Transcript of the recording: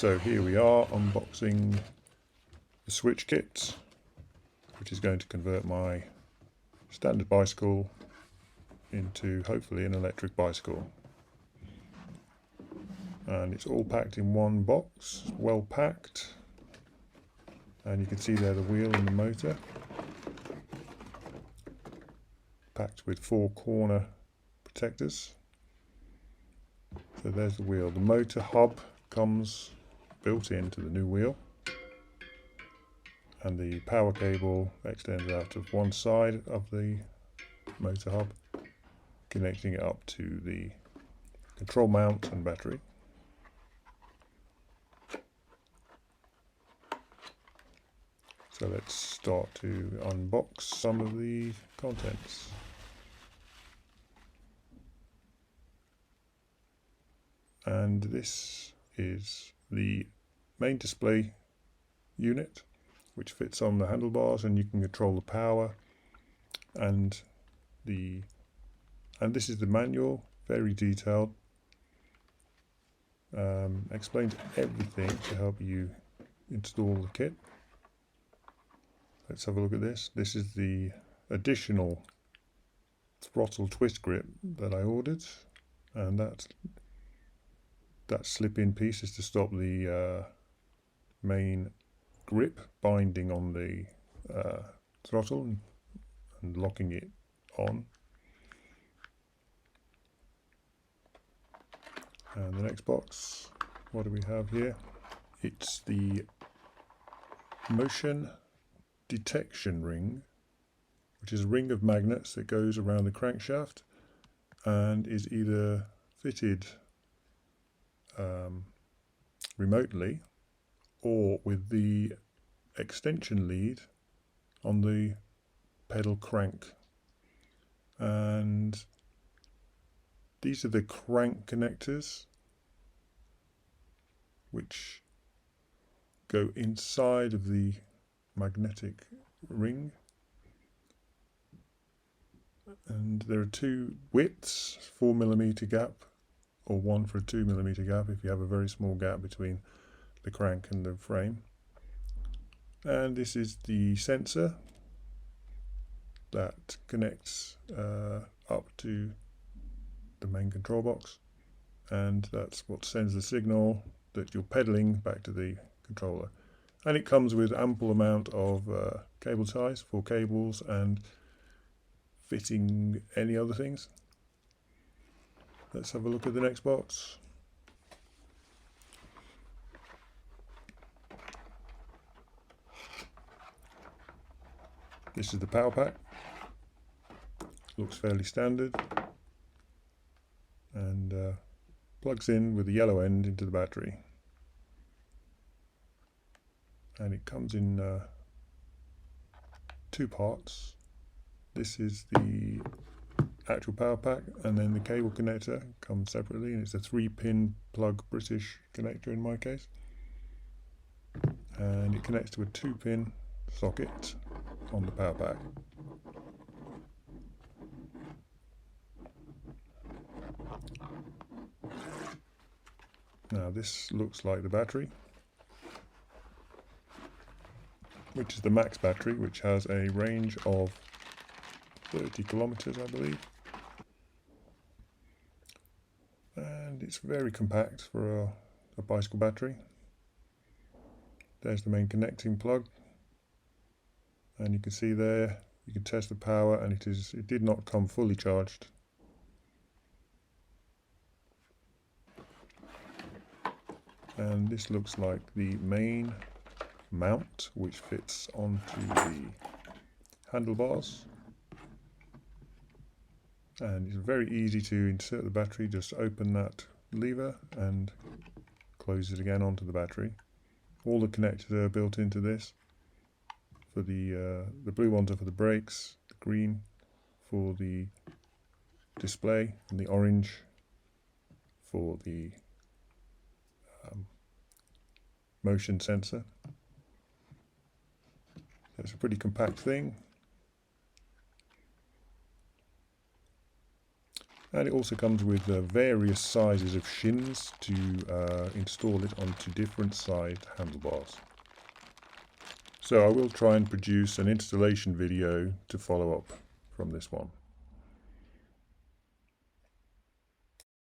So here we are unboxing the Swytch Kit, which is going to convert my standard bicycle into hopefully an electric bicycle. And it's all packed in one box, well packed, and you can see there the wheel and the motor, packed with 4 corner protectors. So there's the wheel. The motor hub comes built into the new wheel, and the power cable extends out of one side of the motor hub, connecting it up to the control mount and battery. So let's start to unbox some of the contents. And this is the main display unit, which fits on the handlebars, and you can control the power. And this is the manual, very detailed. Explains everything to help you install the kit. Let's have a look at this. This is the additional throttle twist grip that I ordered, and that slip-in piece is to stop the main grip binding on the throttle and locking it on. And the next box, what do we have here? It's the motion detection ring, which is a ring of magnets that goes around the crankshaft and is either fitted remotely or with the extension lead on the pedal crank. And these are the crank connectors, which go inside of the magnetic ring. And there are 2 widths, 4mm gap, or 1 for a 2mm gap if you have a very small gap between the crank and the frame. And this is the sensor that connects up to the main control box, and that's what sends the signal that you're pedaling back to the controller. And it comes with ample amount of cable ties, 4 cables, and fitting any other things. Let's have a look at the next box. This is the power pack. Looks fairly standard, and plugs in with the yellow end into the battery. And it comes in 2 parts. This is the actual power pack, and then the cable connector comes separately, and it's a 3-pin plug British connector in my case, and it connects to a 2-pin socket on the power pack. Now this looks like the battery, which is the max battery, which has a range of 30 kilometers, I believe. And it's very compact for a bicycle battery. There's the main connecting plug, and you can see there, you can test the power, and it did not come fully charged. And this looks like the main mount, which fits onto the handlebars, and it's very easy to insert the battery. Just open that lever and close it again onto the battery. All the connectors are built into this. For the blue ones are for the brakes, the green for the display, and the orange for the motion sensor. It's a pretty compact thing. And it also comes with various sizes of shins to install it onto different sized handlebars. So I will try and produce an installation video to follow up from this one.